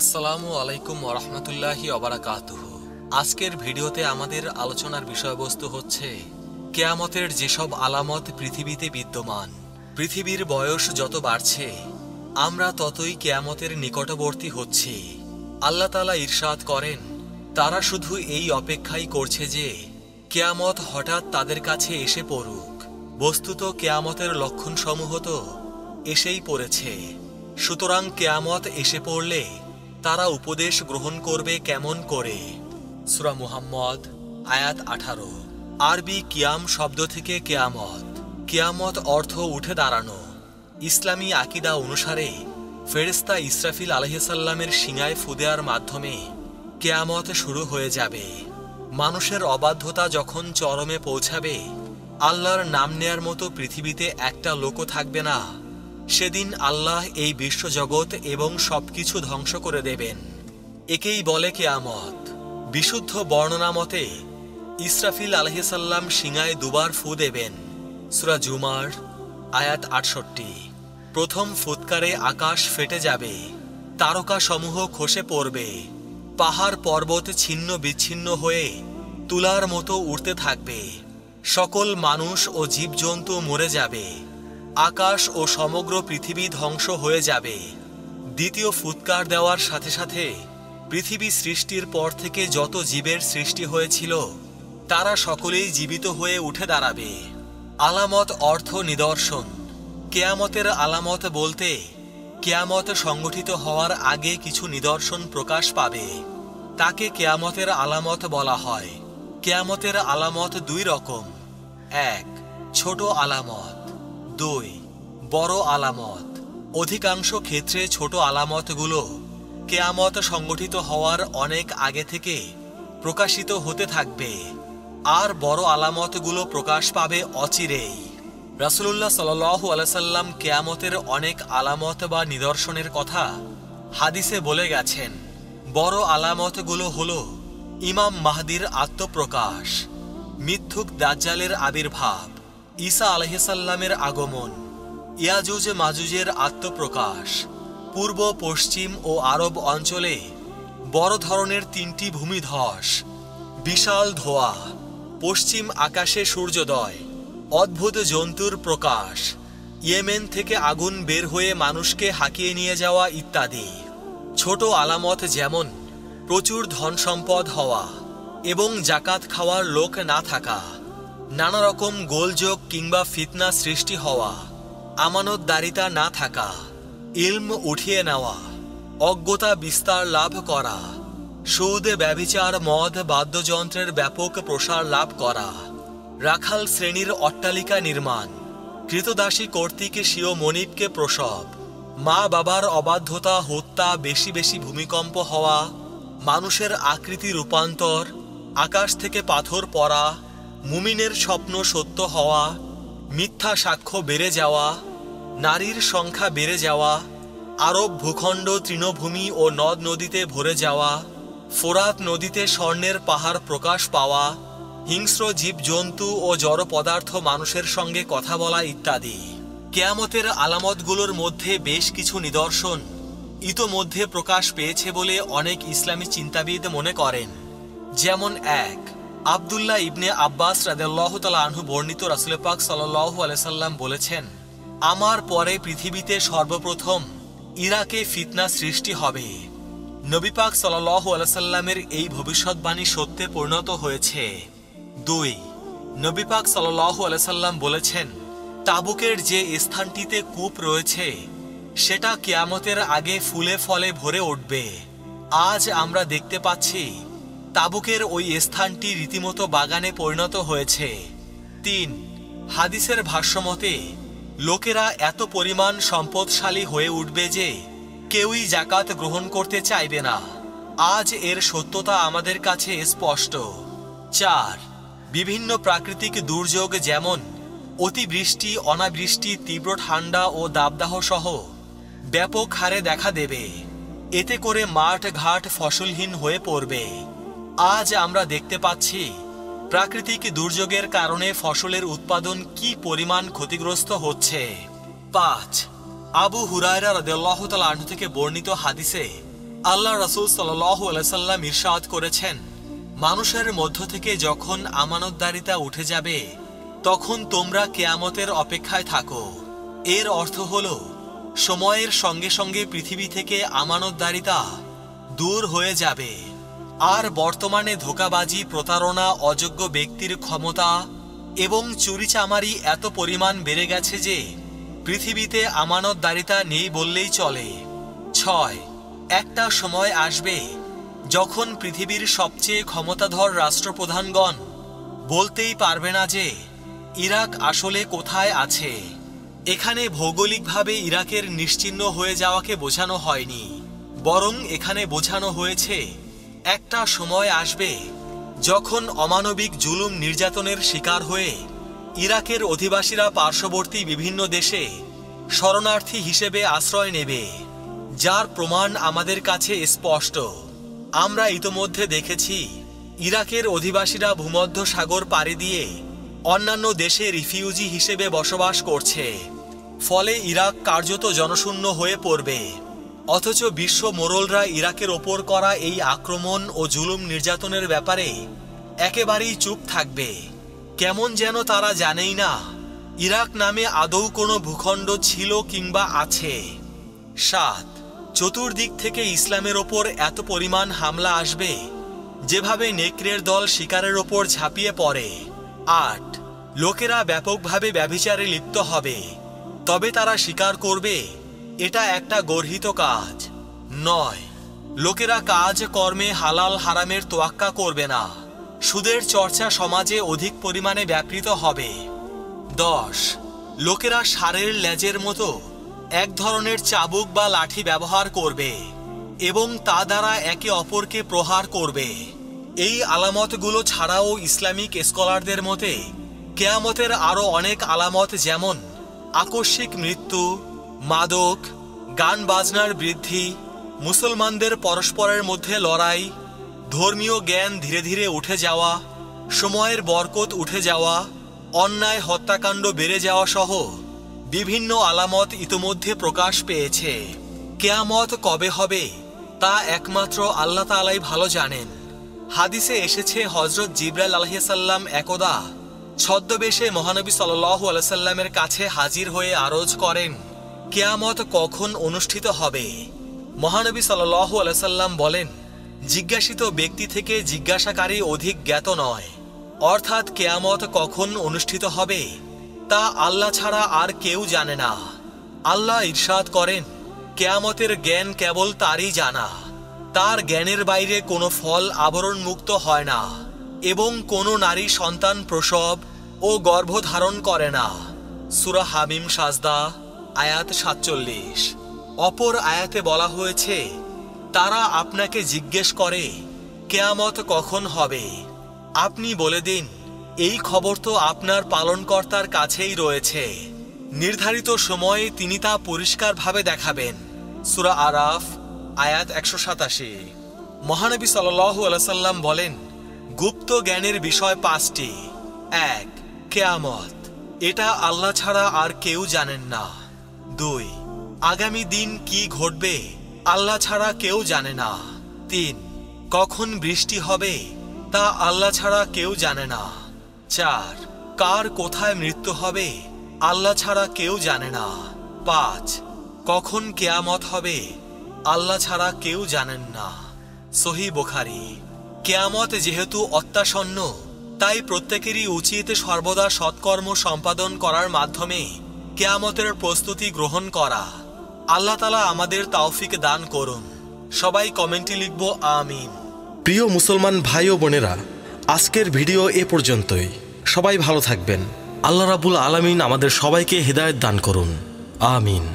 আসসালামু আলাইকুম ওয়া রাহমাতুল্লাহি ওয়া বারাকাতুহু। আজকের ভিডিওতে আমাদের আলোচনার বিষয়বস্তু হচ্ছে কিয়ামতের যেসব আলামত পৃথিবীতে বিদ্যমান। পৃথিবীর বয়স যত বাড়ছে আমরা ততই কিয়ামতের নিকটবর্তী হচ্ছি। আল্লাহ তাআলা ইরশাদ করেন, তারা শুধু এই অপেক্ষাই করছে যে কিয়ামত হঠাৎ তাদের কাছে এসে পড়ুক। বস্তুত কিয়ামতের লক্ষণসমূহ তো এসেই পড়েছে। সুতরাং কিয়ামত এসে পড়লে তারা উপদেশ গ্রহণ করবে কেমন করে? সূরা মুহাম্মদ আয়াত 18। আরবি কিয়াম শব্দ থেকে কিয়ামত। কিয়ামত অর্থ উঠে দাঁড়ানো। ইসলামী আকীদা অনুসারে ফেরেশতা ইসরাফিল আলাইহিস সালামের শিঙায় ফু দেওয়ার মাধ্যমে কিয়ামত শুরু হয়ে যাবে। মানুষের অবাধ্যতা যখন চরমে পৌঁছাবে, আল্লাহর নাম নেয়ার মতো পৃথিবীতে একটা লোকও থাকবে না। সেদিন আল্লাহ এই বিশ্বজগৎ এবং সবকিছু ধ্বংস করে দেবেন। একেই বলে কিয়ামত। বিশুদ্ধ বর্ণনা মতে ইসরাফিল আলাইহিস সালাম শিঙায় দুবার ফু দেবেন। সূরা জুমার আয়াত 68। প্রথম ফুৎকারে আকাশ ফেটে যাবে, তারকাসমূহ খসে পড়বে, পাহাড় পর্বত ছিন্ন বিচ্ছিন্ন হয়ে তুলার মতো উড়তে থাকবে, সকল মানুষ ও জীবজন্তু মরে যাবে, আকাশ ও সমগ্র পৃথিবী ধ্বংস হয়ে যাবে। দ্বিতীয় ফুৎকার দেওয়ার সাথে সাথে পৃথিবী সৃষ্টির পর থেকে যত জীবের সৃষ্টি হয়েছিল তারা সকলেই জীবিত হয়ে উঠে দাঁড়াবে। আলামত অর্থ নিদর্শন। কিয়ামতের আলামত বলতে কিয়ামত সংগঠিত হওয়ার আগে কিছু নিদর্শন প্রকাশ পাবে, তাকে কিয়ামতের আলামত বলা হয়। কিয়ামতের আলামত দুই রকম। এক, ছোট আলামত। দুই, বড় আলামত। অধিকাংশ ক্ষেত্রে ছোট আলামতগুলো কিয়ামত সংগঠিত হওয়ার অনেক আগে থেকে প্রকাশিত হতে থাকবে, আর বড় আলামতগুলো প্রকাশ পাবে অচিরেই। রাসূলুল্লাহ সাল্লাল্লাহু আলাইহি সাল্লাম কিয়ামতের অনেক আলামত বা নিদর্শনের কথা হাদিসে বলে গেছেন। বড় আলামতগুলো হলো ইমাম মাহদির আত্মপ্রকাশ, মিথ্যুক দাজ্জালের আবির্ভাব, ঈসা আলাইহিস সালামের আগমন, ইয়াজুজ মাজুজের আত্মপ্রকাশ, পূর্ব পশ্চিম ও আরব অঞ্চলে বড় ধরনের 3টি ভূমিধস, বিশাল ধোঁয়া, পশ্চিম আকাশে সূর্যোদয়, অদ্ভুত জন্তুর প্রকাশ, ইয়েমেন থেকে আগুন বের হয়ে মানুষকে হাঁকিয়ে নিয়ে যাওয়া ইত্যাদি। ছোট আলামত যেমন প্রচুর ধন সম্পদ হওয়া এবং জাকাত খাওয়ার লোক না থাকা, নানা রকম গোলযোগ কিংবা ফিতনা সৃষ্টি হওয়া, আমানতদারিতা না থাকা, ইলম উঠিয়ে নেওয়া, অজ্ঞতা বিস্তার লাভ করা, সুদ ব্যভিচার মদ বাদ্যযন্ত্রের ব্যাপক প্রসার লাভ করা, রাখাল শ্রেণীর অট্টালিকা নির্মাণ, কৃতদাসী কর্তৃক স্বীয় মনিবকে প্রসব, মা বাবার অবাধ্যতা হত্যা, বেশি বেশি ভূমিকম্প হওয়া, মানুষের আকৃতি রূপান্তর, আকাশ থেকে পাথর পড়া, মুমিনের স্বপ্ন সত্য হওয়া, মিথ্যা সাক্ষ্য বেড়ে যাওয়া, নারীর সংখ্যা বেড়ে যাওয়া, আরব ভূখণ্ড তৃণভূমি ও নদ নদীতে ভরে যাওয়া, ফোরাত নদীতে স্বর্ণের পাহাড় প্রকাশ পাওয়া, হিংস্র জীবজন্তু ও জড় পদার্থ মানুষের সঙ্গে কথা বলা ইত্যাদি। কিয়ামতের আলামতগুলোর মধ্যে বেশ কিছু নিদর্শন ইতোমধ্যে প্রকাশ পেয়েছে বলে অনেক ইসলামী চিন্তাবিদ মনে করেন। যেমন এক, আব্দুল্লাহ ইবনে আব্বাস রাদিয়াল্লাহু তাআলা আনহু বর্ণিত রাসূল পাক সাল্লাল্লাহু আলাইহি সাল্লাম বলেছেন, আমার পরে পৃথিবীতে সর্বপ্রথম ইরাকে ফিতনা সৃষ্টি হবে। নবী পাক সাল্লাল্লাহু আলাইহি সাল্লামের এই ভবিষ্যৎবাণী সত্যে পরিণত হয়েছে। দুই, নবী পাক সাল্লাল্লাহু আলাইহি সাল্লাম বলেছেন, তাবুকের যে স্থানটিতে কূপ রয়েছে সেটা কিয়ামতের আগে ফুলে ফলে ভরে উঠবে। আজ আমরা দেখতে পাচ্ছি তাবুকের ওই স্থানটি রীতিমতো বাগানে পরিণত হয়েছে। তিন, হাদিসের ভাষ্যমতে লোকেরা এত পরিমাণ সম্পদশালী হয়ে উঠবে যে কেউই জাকাত গ্রহণ করতে চাইবে না। আজ এর সত্যতা আমাদের কাছে স্পষ্ট। চার, বিভিন্ন প্রাকৃতিক দুর্যোগ যেমন অতিবৃষ্টি, অনাবৃষ্টি, তীব্র ঠান্ডা ও দাবদাহ সহ ব্যাপক হারে দেখা দেবে। এতে করে মাঠ ঘাট ফসলহীন হয়ে পড়বে। আজ আমরা দেখতে পাচ্ছি প্রাকৃতিক দুর্যোগের কারণে ফসলের উৎপাদন কি পরিমাণ ক্ষতিগ্রস্ত হচ্ছে। 5, আবু হুরায়রা রাদিয়াল্লাহু তাআলা আনহু থেকে বর্ণিত হাদিসে আল্লাহ রাসূল সাল্লাল্লাহু আলাইহি সাল্লাম ইরশাদ করেছেন, মানুষের মধ্য থেকে যখন আমানতদারিতা উঠে যাবে তখন তোমরা কিয়ামতের অপেক্ষায় থাকো। এর অর্থ হলো সময়ের সঙ্গে সঙ্গে পৃথিবী থেকে আমানতদারিতা দূর হয়ে যাবে। আর বর্তমানে ধোঁকাবাজি, প্রতারণা, অযোগ্য ব্যক্তির ক্ষমতা এবং চুরিচামারি এত পরিমাণ বেড়ে গেছে যে পৃথিবীতে আমানতদারিতা নেই বললেই চলে। 6, একটা সময় আসবে যখন পৃথিবীর সবচেয়ে ক্ষমতাধর রাষ্ট্রপ্রধানগণ বলতেই পারবে না যে ইরাক আসলে কোথায় আছে। এখানে ভৌগোলিকভাবে ইরাকের নিশ্চিহ্ন হয়ে যাওয়াকে বোঝানো হয়নি, বরং এখানে বোঝানো হয়েছে একটা সময় আসবে যখন অমানবিক জুলুম নির্যাতনের শিকার হয়ে ইরাকের অধিবাসীরা পার্শ্ববর্তী বিভিন্ন দেশে শরণার্থী হিসেবে আশ্রয় নেবে, যার প্রমাণ আমাদের কাছে স্পষ্ট। আমরা ইতোমধ্যে দেখেছি ইরাকের অধিবাসীরা ভূমধ্য সাগর পাড়ি দিয়ে অন্যান্য দেশে রিফিউজি হিসেবে বসবাস করছে, ফলে ইরাক কার্যত জনশূন্য হয়ে পড়বে। অথচ বিশ্ব মোড়লরা ইরাকের ওপর করা এই আক্রমণ ও জুলুম নির্যাতনের ব্যাপারে একেবারেই চুপ থাকবে। কেমন যেন তারা জানেই না ইরাক নামে আদৌ কোনো ভূখণ্ড ছিল কিংবা আছে। 7, চতুর্দিক থেকে ইসলামের ওপর এত পরিমাণ হামলা আসবে যেভাবে নেকড়ের দল শিকারের ওপর ঝাঁপিয়ে পড়ে। 8, লোকেরা ব্যাপকভাবে ব্যভিচারে লিপ্ত হবে, তবে তারা স্বীকার করবে এটা একটা গর্হিত কাজ। 9, লোকেরা কাজ কর্মে হালাল হারামের তোয়াক্কা করবে না, সুদের চর্চা সমাজে অধিক পরিমাণে ব্যাপৃত হবে। 10, লোকেরা ষাঁড়ের লেজের মতো এক ধরনের চাবুক বা লাঠি ব্যবহার করবে এবং তা দ্বারা একে অপরকে প্রহার করবে। এই আলামতগুলো ছাড়াও ইসলামিক স্কলারদের মতে কিয়ামতের আরও অনেক আলামত, যেমন আকস্মিক মৃত্যু, মাদক, গান বাজনার বৃদ্ধি, মুসলমানদের পরস্পরের মধ্যে লড়াই, ধর্মীয় জ্ঞান ধীরে ধীরে উঠে যাওয়া, সময়ের বরকত উঠে যাওয়া, অন্যায় হত্যাকাণ্ড বেড়ে যাওয়া সহ বিভিন্ন আলামত ইতোমধ্যে প্রকাশ পেয়েছে। কিয়ামত কবে হবে তা একমাত্র আল্লাহ তাআলাই ভালো জানেন। হাদিসে এসেছে, হযরত জিবরাইল আলাইহিস সালাম একদা ছদ্মবেশে মহানবী সাল্লাল্লাহু আলাইহি সাল্লামের কাছে হাজির হয়ে আরজ করেন, কিয়ামত কখন অনুষ্ঠিত হবে? মহানবী সাল্লাল্লাহু আলাইহি সাল্লাম বলেন, জিজ্ঞাসিত ব্যক্তি থেকে জিজ্ঞাসাকারী অধিক জ্ঞাত নয়। অর্থাৎ কিয়ামত কখন অনুষ্ঠিত হবে তা আল্লাহ ছাড়া আর কেউ জানে না। আল্লাহ ইরশাদ করেন, কিয়ামতের জ্ঞান কেবল তারই জানা। তার জ্ঞানের বাইরে কোনো ফল আবরণ মুক্ত হয় না এবং কোনো নারী সন্তান প্রসব ও গর্ভধারণ করে না। সূরা হামিম সাজদা আয়াত 47। অপর আয়াতে বলা হয়েছে, তারা আপনাকে জিজ্ঞেস করে কিয়ামত কখন হবে? আপনি বলে দিন, এই খবর তো আপনার পালনকর্তার কাছেই রয়েছে, নির্ধারিত সময়ে তিনি তা পরিষ্কারভাবে দেখাবেন। সূরা আরাফ আয়াত 187। মহানবী সাল্লাল্লাহু আলাইহি সাল্লাম বলেন, গুপ্ত জ্ঞানের বিষয় 5টি। 1, কিয়ামত, এটা আল্লাহ ছাড়া আর কেউ জানেন না। 2, আগামী দিন কি ঘটবে আল্লাহ ছাড়া কেউ জানে না। 3, কখন বৃষ্টি হবে তা আল্লাহ ছাড়া কেউ জানে না। 4, কার কোথায় মৃত্যু হবে আল্লাহ ছাড়া কেউ জানে না। 5, কখন কিয়ামত হবে আল্লাহ ছাড়া কেউ জানেন না। সহিহ বুখারী। কিয়ামত যেহেতু অত্যাসন্ন, তাই প্রত্যেকেরই উচিত সর্বদা সৎকর্ম সম্পাদন করার মাধ্যমে কিয়ামতের প্রস্তুতি গ্রহণ করা। আল্লাহ তাআলা আমাদের তৌফিক দান করুন। সবাই কমেন্টে লিখব আমিন। প্রিয় মুসলমান ভাই ও বোনেরা, আজকের ভিডিও এ পর্যন্তই। সবাই ভালো থাকবেন। আল্লাহ রাব্বুল আলামিন আমাদের সবাইকে হিদায়াত দান করুন। আমিন।